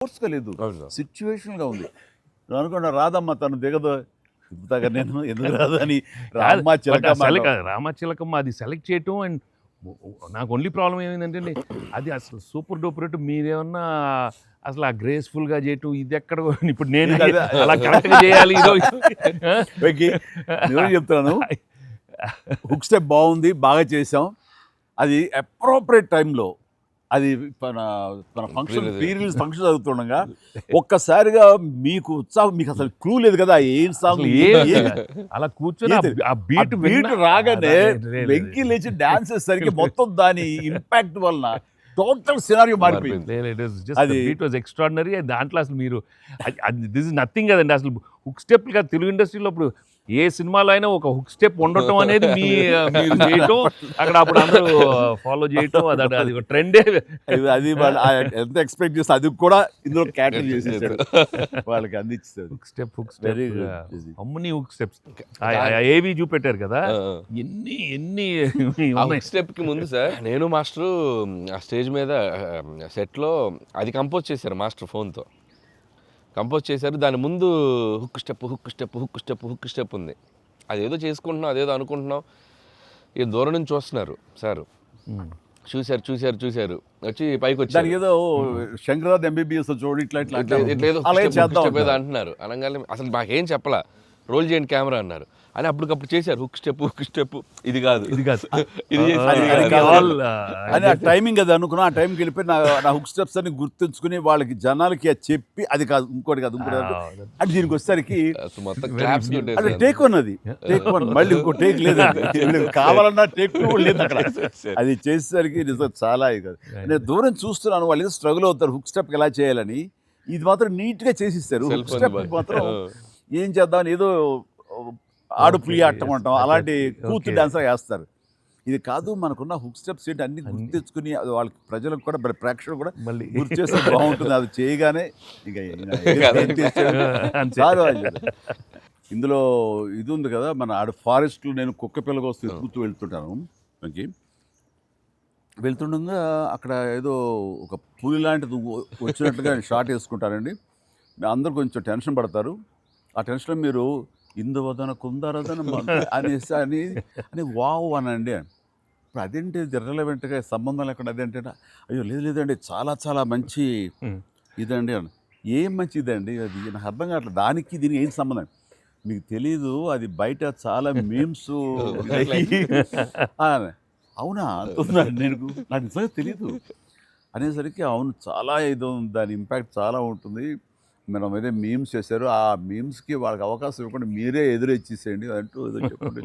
ఫోర్స్గా లేదు, సిచ్యువేషన్గా ఉంది. నువ్వు అనుకున్నా రాదమ్మ తను దిగదు, దిగుతాగా నేను ఎందుకు రాదు అని రామచిలకమ్మ అది సెలెక్ట్ చేయటం. అండ్ నాకు ఓన్లీ ప్రాబ్లం ఏమైందంటే అది అసలు సూపర్ డూపర్ హిట్. మీరేమన్నా అసలు ఆ గ్రేస్ఫుల్గా చేయటం ఇది ఎక్కడ ఇప్పుడు నేను అలా కరెక్ట్గా చేయాలి. నేను చెప్తున్నాను, హుక్ స్టెప్ బాగుంది, బాగా చేసాం. అది అప్రోప్రియేట్ టైంలో అది మన ఫంక్షన్ ప్రీ రిలీజ్ ఫంక్షన్ జరుగుతుండగా ఒక్కసారిగా మీకు ఉత్సాహం, మీకు అసలు క్లూ లేదు కదా ఏం సాంగ్ అలా కూర్చొని ఆ బీట్ రాగానే వెంకీ లేచి డాన్స్ చేసేసరికి మొత్తం దాని ఇంపాక్ట్ వలన టోటల్ సినారియో మారిపోయింది. It was extraordinary. దాంట్లో అసలు మీరు దిస్ ఇస్ నథింగ్ కదండి. అసలు హుక్ స్టెప్ కదా తెలుగు ఇండస్ట్రీలో ఇప్పుడు ఏ సినిమాలో అయినా ఒక హుక్ స్టెప్ ఉండటం అనేది మీరు చేయటం, అక్కడ అప్పుడు అందరూ ఫాలో చేయటం, అది ఒక ట్రెండే. అది ఎంత ఎక్స్పెక్ట్ చేస్తే అది కూడా ఇందులో క్యాటర్ చేసేసాడు, వాళ్ళకి అందించాడు. హుక్ స్టెప్ అమ్మని హుక్ స్టెప్స్ ఏవి చూపెట్టారు కదా, ఎన్ని హుక్ స్టెప్ కి ముందు సార్ నేను మాస్టరు ఆ స్టేజ్ మీద సెట్లో అది కంపోజ్ చేశారు మాస్టర్ ఫోన్తో కంపోజ్ చేశారు. దాని ముందు హుక్ స్టెప్ ఉంది. అదేదో చేసుకుంటున్నాం, అదేదో అనుకుంటున్నాం. ఈ దూరం నుంచి చూస్తున్నారు సార్, చూశారు వచ్చి పైకి వచ్చి ఏదో శంకరాద్ ఎంబీబీఎస్ చూడు ఇట్లా ఏదో అంటున్నారు. అనగానే అసలు మాకేం చెప్పలా, రోల్ చేయండి కెమెరా అన్నారు. అని అప్పటికప్పుడు చేశారు హుక్ స్టెప్ ఇది కాదు అని ఆ టైమింగ్ అది అనుకున్నా. ఆ టైంకి వెళ్ళిపోయి నా హుక్ స్టెప్స్ అని గుర్తుంచుకుని వాళ్ళకి జనాలకి అది చెప్పి అది కాదు ఇంకోటి కాదు అంటే దీనికి వచ్చేసరికి అది టేక్ వన్, అది టేక్ వన్, మళ్ళీ ఇంకో టేక్ లేదు, కావాలన్నా టేక్ టూ లేదు అక్కడ. అది చేసేసరికి నిజం చాలా కాదు. నేను దూరం చూస్తున్నాను, వాళ్ళు ఏదో స్ట్రగుల్ అవుతారు హుక్ స్టెప్ ఎలా చేయాలని. ఇది మాత్రం నీట్గా చేసిస్తారు. హుక్ స్టెప్ మాత్రం ఏం చేద్దామని ఏదో ఆడు పులి ఆటం అంటాం అలాంటి కూతు డాన్సర్ వేస్తారు. ఇది కాదు, మనకున్న హుక్ స్టెప్స్ ఏంటి అన్ని గుర్తించుకుని వాళ్ళకి ప్రజలకు కూడా ప్రేక్షకులు కూడా గుర్తు చేస్తే బాగుంటుంది. అది చేయగానే చాలు. ఇందులో ఇది ఉంది కదా, మన ఆడ ఫారెస్ట్లో నేను కుక్క పిల్లగా వస్తే కూతూ వెళ్తుంటాను. మనకి వెళ్తుండగా అక్కడ ఏదో ఒక పులి లాంటిది వచ్చినట్టుగా షాట్ వేసుకుంటారండి. అందరూ కొంచెం టెన్షన్ పడతారు. ఆ టెన్షన్లో మీరు ఇందువదన కుందరదన అనేసి అని వావ్ అనండి. ఇప్పుడు అదేంటి ఇర్రెలవెంట్గా సంబంధం లేకుండా అదేంటే, అయ్యో లేదండి చాలా చాలా మంచి ఇదండి అని. ఏం మంచిదండి అది నాకు అర్థం కావట్లేదు, దానికి దీనికి ఏం సంబంధం మీకు తెలీదు. అది బయట చాలా మీమ్స్ అవునా అంటున్నాను నేను, నాకు నిజంగా తెలీదు అనేసరికి అవును చాలా ఇది దాని ఇంపాక్ట్ చాలా ఉంటుంది. మనం ఏదో మీమ్స్ చేశారు, ఆ మీమ్స్కి వాళ్ళకి అవకాశం ఇవ్వకుండా మీరే ఎదురొచ్చేసేయండి అంటూ ఏదో చెప్పుకుంటే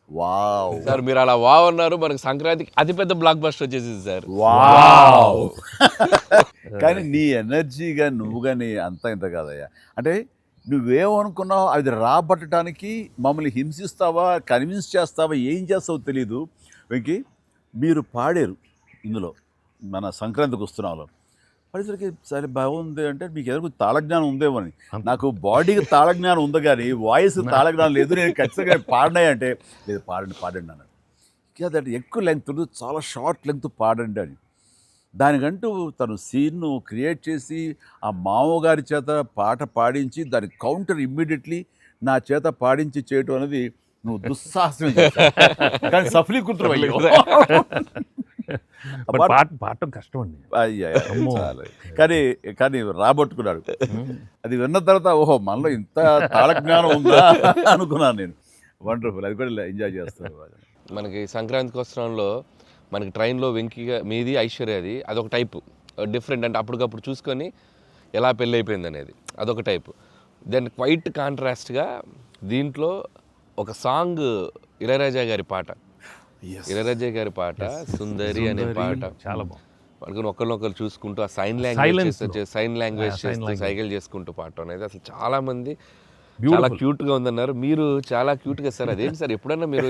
వావ్ సార్. మీరు అలా వావ్ అన్నారు, మనకి సంక్రాంతికి అతిపెద్ద బ్లాక్ బస్టర్ వచ్చేసింది సార్. వావ్ కానీ నీ ఎనర్జీగా నువ్వు కానీ అంత ఇంత కాదయ్యా. అంటే నువ్వేమనుకున్నావు అది రాబట్టడానికి మమ్మల్ని హింసిస్తావా, కన్విన్స్ చేస్తావా, ఏం చేస్తావో తెలీదు. వెంకీ మీరు పాడారు ఇందులో మన సంక్రాంతికి వస్తున్నాలో పరిసరికి సరే బాగుంది అంటే మీకు ఎదురు తాళజ్ఞానం ఉందేమని. నాకు బాడీకి తాళజ్ఞానం ఉంది కానీ వాయిస్ తాళజ్ఞానం లేదు. నేను ఖచ్చితంగా పాడినాయి అంటే లేదు పాడండి అన్నాడు. కాదంటే ఎక్కువ లెంగ్త్ చాలా షార్ట్ లెంగ్త్ పాడండి అని. దానికంటూ తను సీన్ను క్రియేట్ చేసి ఆ మామగారి చేత పాట పాడించి దాని కౌంటర్ ఇమ్మీడియట్లీ నా చేత పాడించి చేయటం అనేది నువ్వు దుస్సాహసం కానీ సఫలీకృతం అయ్యో. పాడటం కష్టం అండి. కానీ రాబట్టుకున్నాడు. అది విన్న తర్వాత ఓహో మనలో ఇంత తాళజ్ఞానం ఉందా అనుకున్నాను నేను. వండర్ఫుల్, అది కూడా ఎంజాయ్ చేస్తాను. మనకి సంక్రాంతికి వస్త్రంలో మనకి ట్రైన్లో వెంకీగా మీది ఐశ్వర్యది అదొక టైపు డిఫరెంట్, అంటే అప్పటికప్పుడు చూసుకొని ఎలా పెళ్ళి అయిపోయింది అనేది అదొక టైపు. దెన్ క్వైట్ కాంట్రాస్ట్గా దీంట్లో ఒక సాంగ్ ఇళయరాజా గారి పాట సుందరి అనే పాట చాలా బాగుంది. పడుకుని ఒకరినొకరు చూసుకుంటూ ఆ సైన్ లాంగ్వేజ్ చేస్తూ సైకిల్ చేసుకుంటూ పాట అనేది అసలు చాలా మంది చాలా క్యూట్గా ఉందన్నారు. మీరు చాలా క్యూట్గా సార్. అదేంటి సార్ ఎప్పుడన్నా మీరు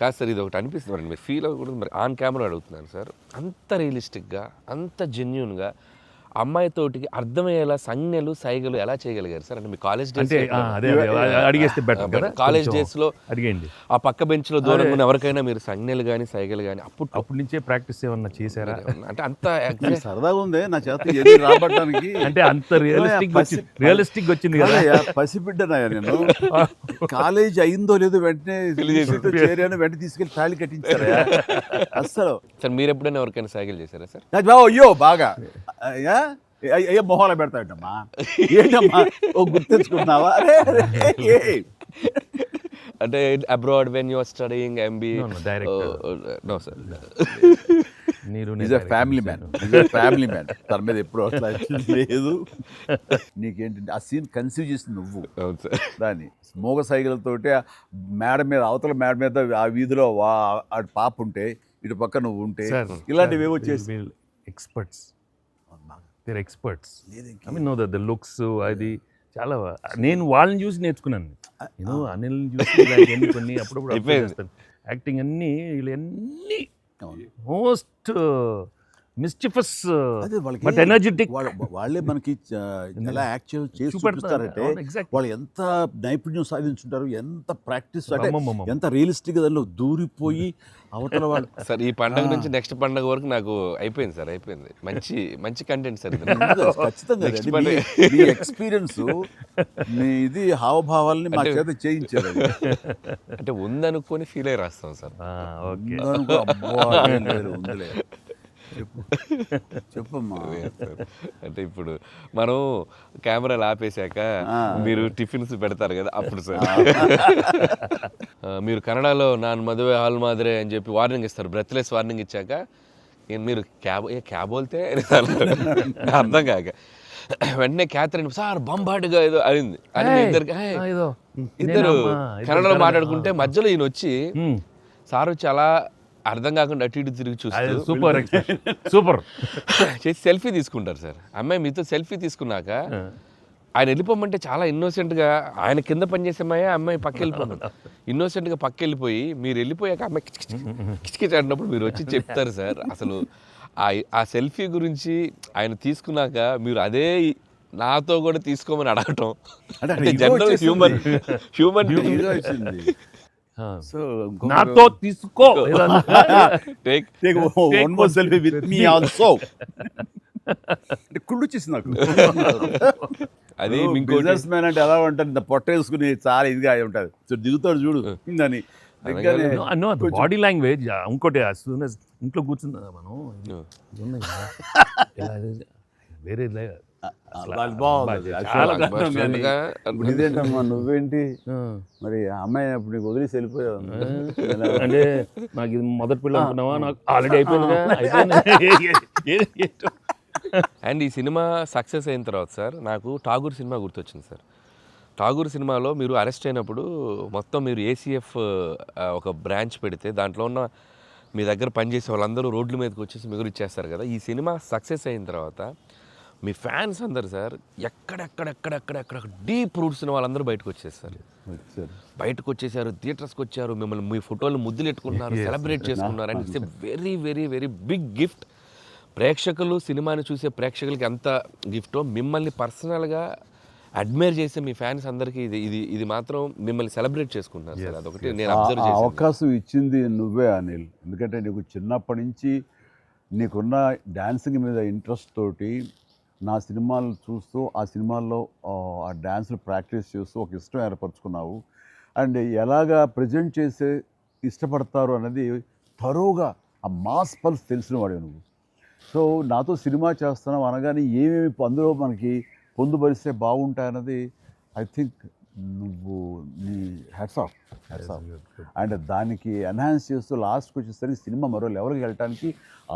కాదు సార్ ఇది ఒకటి అనిపిస్తుంది మీరు ఫీల్ అవ్వకూడదు మరి ఆన్ కెమెరా అడుగుతున్నాను సార్. అంత రియలిస్టిక్గా అంత జెన్యూన్గా అమ్మాయితోటికి అర్థమయ్యేలా సంజ్ఞలు సైగలు ఎలా చేయగలిగారు సార్? అంటే మీ కాలేజ్ డేస్ అంటే అదే అడిగేస్తే బెటర్ కదా. కాలేజ్ డేస్ లో అడిగేయండి. ఆ పక్క బెంచ్ లో దూరంగా ఉన్న ఎవరికైనా మీరు సంజ్ఞలు కానీ సైగలు కానీ అప్పటి నుంచే ప్రాక్టీస్ ఏమన్నా చేశారా? అంటే అంత నాకు సరదాగా ఉంది నా చేత ఏది రాబట్టడానికి. అంటే అంత రియలిస్టిక్ వచ్చింది కదా. పసిబిడ్డనాయా నేను. కాలేజ్ అయిందో లేదో వెంటనే చేరాను, వెంటనే తీసుకెళ్లి తాళి కట్టించారా అస్సలు. సార్ మీరు ఎప్పుడైనా ఎవరికైనా సైగలు చేశారా సార్? అయ్యో బాగా అయ్యో మొహాలు పెడతాడమ్మా, ఏంటమ్మా ఓ గుర్తించుకుంటున్నావా? అంటే abroad when you are studying MBA? No sir, family man. తన మీద ఎప్పుడు అట్లా లేదు. నీకేంటంటే ఆ సీన్ కన్సీవ్ చేసింది నువ్వు. అవును సార్. దాన్ని మోగ సైకిల్తోటి మేడ మీద, అవతల మేడ మీద ఆ వీధిలో అటు పాప ఉంటే ఇటు పక్క నువ్వు ఉంటే ఇలాంటివి ఏవో చేసి experts I mean know the looks అది చాలా. నేను వాళ్ళని చూసి నేర్చుకున్నాను. నేను అనిల్ని చూసి ఇలాంటివన్నీ కొన్ని అప్పుడప్పుడు యాక్టింగ్ అన్నీ వీళ్ళన్నీ మోస్ట్ మిస్చిఫస్ బట్ ఎనర్జెటిక్. వాళ్ళే మనకి ఎలా యాక్చువల్ చేసి చూపిస్తారంటే వాళ్ళు ఎంత నైపుణ్యం సాధించుంటారు, ఎంత ప్రాక్టీస్, అంటే ఎంత రియలిస్టిక్ దానిలో దూరిపోయి అవతల వాళ్ళు. సార్ ఈ పండగ నుంచి నెక్స్ట్ పండగ వరకు నాకు అయిపోయింది సార్, అయిపోయింది. మంచి కంటెంట్ సార్. ఖచ్చితంగా మీ ఎక్స్పీరియన్స్, మీ ఇది హావభావాలని మా చేత చేయించారు. అంటే ఉందనుకొని ఫీల్ అయ్యి రాస్తాం సార్. ఉందిలే చెప్పమ్మా. అంటే ఇప్పుడు మనం కెమెరాలు ఆపేశాక మీరు టిఫిన్స్ పెడతారు కదా, అప్పుడు సార్ మీరు కన్నడలో నాన్ మదువే హాల్ మాదిరే అని చెప్పి వార్నింగ్ ఇస్తారు. బ్రెత్లెస్ వార్నింగ్ ఇచ్చాక మీరు క్యాబ్ వెళ్తే అర్థం కాక వెంటనే క్యాథరిన్ సార్ బంబాటుగా ఏదో అయింది అని ఇద్దరు కన్నడలో మాట్లాడుకుంటే మధ్యలో ఈయన వచ్చి సార్ వచ్చి అలా అర్థం కాకుండా అటు ఇటు తిరిగి చూస్తారు. సూపర్ చేసి సెల్ఫీ తీసుకుంటారు సార్. అమ్మాయి మీతో సెల్ఫీ తీసుకున్నాక ఆయన వెళ్ళిపోమంటే చాలా ఇన్నోసెంట్గా, ఆయన కింద పనిచేసే అమ్మాయి పక్క వెళ్ళిపోతాడు. ఇన్నోసెంట్గా పక్క వెళ్ళిపోయి మీరు వెళ్ళిపోయాక అమ్మాయి కిచకిచ ఆడినప్పుడు మీరు వచ్చి చెప్తారు సార్. అసలు ఆ సెల్ఫీ గురించి ఆయన తీసుకున్నాక మీరు అదే నాతో కూడా తీసుకోమని అడగటం అంటే జనరల్ హ్యూమన్ నాతో తీసుకో కుళ్ళు వచ్చేసి నాకు. అది బిజినెస్ మ్యాన్ అంటే ఎలా ఉంటుంది, పొట్ట వేసుకుని చాలా ఇదిగా ఉంటుంది. దిగుతాడు చూడు అని బాడీ లాంగ్వేజ్. ఇంకోటి ఇంట్లో కూర్చుందా మనం వేరే ఇదేంటమ్మా నువ్వేంటి మరి అమ్మాయి అప్పుడు నీకు వదిలేసి వెళ్ళిపోయావు అంటే నాకు ఇది మొదటి పిల్ల అనుకున్నావా, నాకు ఆల్రెడీ అయిపోయిందిగా. అండ్ ఈ సినిమా సక్సెస్ అయిన తర్వాత సార్ నాకు ఠాగూర్ సినిమా గుర్తొచ్చింది సార్. ఠాగూర్ సినిమాలో మీరు అరెస్ట్ అయినప్పుడు మొత్తం మీరు ఏసీఎఫ్ ఒక బ్రాంచ్ పెడితే దాంట్లో ఉన్న మీ దగ్గర పనిచేసే వాళ్ళందరూ రోడ్ల మీదకి వచ్చేసి మిగులు ఇచ్చేస్తారు కదా. ఈ సినిమా సక్సెస్ అయిన తర్వాత మీ ఫ్యాన్స్ అందరు సార్ ఎక్కడెక్కడ డీప్ రూట్స్ ఉన్న వాళ్ళందరూ బయటకు వచ్చేస్తారు. బయటకు వచ్చేసారు, థియేటర్స్కి వచ్చారు, మిమ్మల్ని మీ ఫోటోలు ముద్దులు ఎట్టుకున్నారు, సెలబ్రేట్ చేసుకున్నారు. And it's a very very very big gift. ప్రేక్షకులు సినిమాని చూసే ప్రేక్షకులకి ఎంత గిఫ్టో మిమ్మల్ని పర్సనల్గా అడ్మైర్ చేసే మీ ఫ్యాన్స్ అందరికీ ఇది మాత్రం మిమ్మల్ని సెలబ్రేట్ చేసుకుంటున్నారు సార్. అదొకటి నేను అబ్జర్వ్ చేశాను. అవకాశం ఇచ్చింది నువ్వే అనిల్. ఎందుకంటే నీకు చిన్నప్పటి నుంచి నీకున్న డాన్సింగ్ మీద ఇంట్రెస్ట్ తోటి నా సినిమాలు చూస్తూ ఆ సినిమాల్లో ఆ డాన్స్లు ప్రాక్టీస్ చేస్తూ ఒక ఇష్టం ఏర్పరచుకున్నావు. అండ్ ఎలాగా ప్రజెంట్ చేసే ఇష్టపడతారు అనేది తరోగా ఆ మాస్ పల్స్ తెలిసిన వాడు నువ్వు. సో నాతో సినిమా చేస్తున్నావు అనగానే ఏమేమి అందులో మనకి పొందుపరిస్తే బాగుంటాయన్నది ఐ థింక్ నువ్వు నీ హ్యాట్స్ ఆఫ్. అండ్ దానికి ఎన్హాన్స్ చేస్తూ లాస్ట్కి వచ్చేసరికి సినిమా మరో లెవెల్కి వెళ్ళటానికి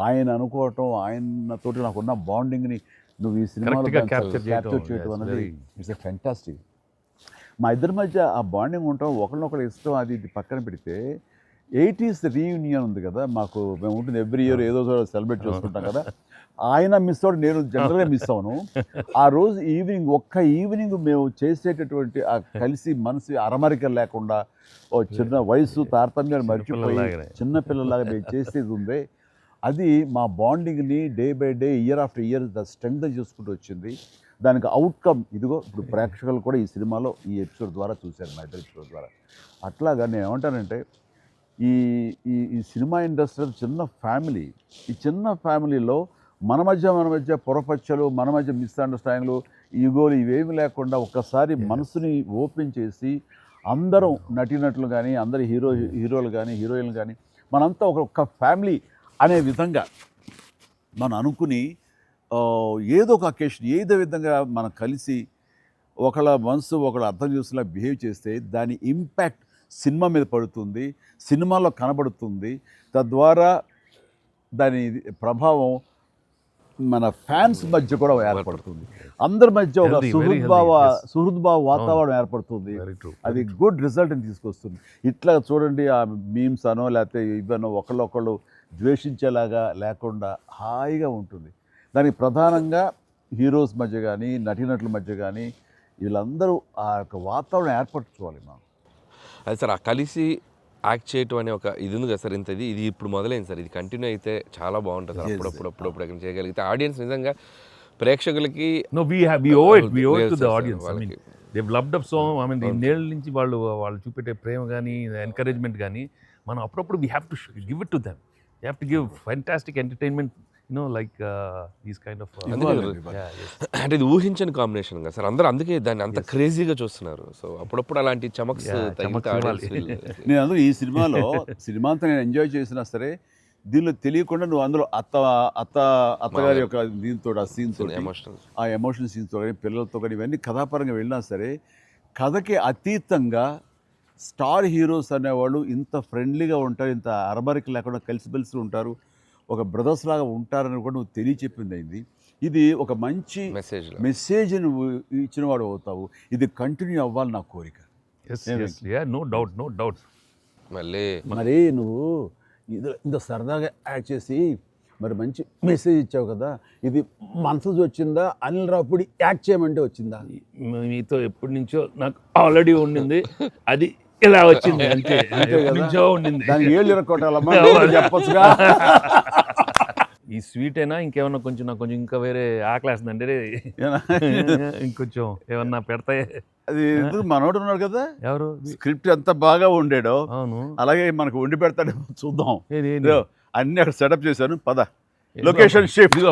ఆయన అనుకోవటం, ఆయనతోటి నాకున్న బాండింగ్ని నువ్వు ఈ సినిమాలో క్యాప్చర్ చేయటం అనేది ఇట్స్ ఎ ఫ్యాంటాస్టిక్. మా ఇద్దరి మధ్య ఆ బాండింగ్ ఉండటం, ఒకరినొకరు ఇష్టం, అది ఇది పక్కన పెడితే 80s రీయూనియన్ ఉంది కదా మాకు, మేము ఉంటుంది ఎవ్రీ ఇయర్ ఏదో సెలబ్రేట్ చేసుకుంటాం కదా. ఆయన మిస్ అవుట్, నేను జనరల్గా మిస్ అవును. ఆ రోజు ఒక్క ఈవినింగ్ మేము చేసేటటువంటి ఆ కలిసి మనసు అరమరిక లేకుండా ఓ చిన్న వయసు తారతమ్యాలు మర్చిపోయి చిన్నపిల్లలాగా మేము చేసేది ఉంది. అది మా బాండింగ్ని day by day, year after year strength చేసుకుంటూ వచ్చింది. దానికి అవుట్కమ్ ఇదిగో ఇప్పుడు ప్రేక్షకులు కూడా ఈ సినిమాలో ఈ ఎపిసోడ్ ద్వారా చూశారు, మా ఇద్దరు ఎపిసోడ్ ద్వారా. అట్లాగా నేను ఏమంటానంటే ఈ ఈ ఈ సినిమా ఇండస్ట్రీ చిన్న ఫ్యామిలీ. ఈ చిన్న ఫ్యామిలీలో మన మధ్య పొరపచ్చలు, మన మధ్య మిస్అండర్స్టాండింగ్లు, ఈగోలు ఇవేమి లేకుండా ఒక్కసారి మనసుని ఓపెన్ చేసి అందరం నటీనటులు కానీ, అందరి హీరోలు కానీ, హీరోయిన్లు కానీ మనంతా ఒక ఫ్యామిలీ అనే విధంగా మనం అనుకుని ఏదో ఒక అకేషన్, ఏదో విధంగా మనం కలిసి ఒకళ్ళ మనసు ఒకళ్ళు అర్థం చేసుకునేలా బిహేవ్ చేస్తే దాని ఇంపాక్ట్ సినిమా మీద పడుతుంది, సినిమాలో కనబడుతుంది. తద్వారా దాని ప్రభావం మన ఫ్యాన్స్ మధ్య కూడా ఏర్పడుతుంది. అందరి మధ్య ఒక సుహృద్భావ వాతావరణం ఏర్పడుతుంది. అది గుడ్ రిజల్ట్ని తీసుకొస్తుంది. ఇట్లా చూడండి, ఆ మీమ్స్ అనో లేకపోతే ఇవన్నో ఒకళ్ళొకళ్ళు ద్వేషించేలాగా లేకుండా హాయిగా ఉంటుంది. దానికి ప్రధానంగా హీరోస్ మధ్య కానీ, నటీనటుల మధ్య కానీ వీళ్ళందరూ ఆ యొక్క వాతావరణం ఏర్పరచుకోవాలి మనం. అది సార్, ఆ కలిసి యాక్ట్ చేయటం అనే ఒక ఇది ఉంది కదా సార్, ఇది ఇప్పుడు మొదలైంది సార్. ఇది కంటిన్యూ అయితే చాలా బాగుంటుంది సార్. అప్పుడప్పుడు ఎక్కడ చేయగలిగితే ఆడియన్స్ నిజంగా ప్రేక్షకులకి we owe it to the audience. I mean, they've loved up so. I mean, ఇన్నేళ్ళ నుంచి వాళ్ళు చూపెట్టే ప్రేమ కానీ, ఎంకరేజ్మెంట్ కానీ మనం అప్పుడప్పుడు we have to give it to them. We have to give fantastic entertainment, like these kind of అంటే ఇది ఊహించని combination కదా సార్. అందరూ అందుకే దాన్ని అంత క్రేజీగా చూస్తున్నారు. సో అప్పుడప్పుడు అలాంటి చమక్స్ నేను అందులో ఈ సినిమా అంతా నేను ఎంజాయ్ చేసినా సరే, దీనిలో తెలియకుండా నువ్వు అందులో అత్తగారి యొక్క దీంతో, ఆ సీన్తో, ఆ ఎమోషనల్ సీన్తో కానీ, పిల్లలతో కానీ ఇవన్నీ కథాపరంగా వెళ్ళినా సరే, కథకి అతీతంగా స్టార్ హీరోస్ అనేవాళ్ళు ఇంత ఫ్రెండ్లీగా ఉంటారు, ఇంత అరబరికి లేకుండా కలిసిమెలిసి ఉంటారు, ఒక బ్రదర్స్ లాగా ఉంటారని కూడా నువ్వు తెలియచెప్పింది అయింది. ఇది ఒక మంచి మెసేజ్ నువ్వు ఇచ్చిన వాడు అవుతావు. ఇది కంటిన్యూ అవ్వాలి నా కోరిక. No doubt. మరి నువ్వు ఇంత సరదాగా యాడ్ చేసి మరి మంచి మెసేజ్ ఇచ్చావు కదా, ఇది మనసు వచ్చిందా, అనిల్ రావుపూడి యాక్ట్ చేయమంటే వచ్చిందా? మీతో ఎప్పటి నుంచో నాకు ఆల్రెడీ ఉండింది, అది ఇలా వచ్చింది అంతే. నుంచో ఉండింది, దానికి ఏళ్ళు ఇరక్కొట్టాలమ్మా చెప్పొచ్చుగా. ఈ స్వీట్ అయినా ఇంకేమన్నా కొంచెం నాకు కొంచెం ఇంకా వేరే ఆకలేస్తుందంటే ఇంకొంచెం ఏమన్నా పెడతాయి. అది మనోడు ఉన్నాడు కదా, ఎవరు స్క్రిప్ట్ ఎంత బాగా ఉండేడో అవును అలాగే మనకు వండి పెడతాడు, చూద్దాం. అన్ని అక్కడ సెటప్ చేశాను, పద లొకేషన్ షిఫ్ట్.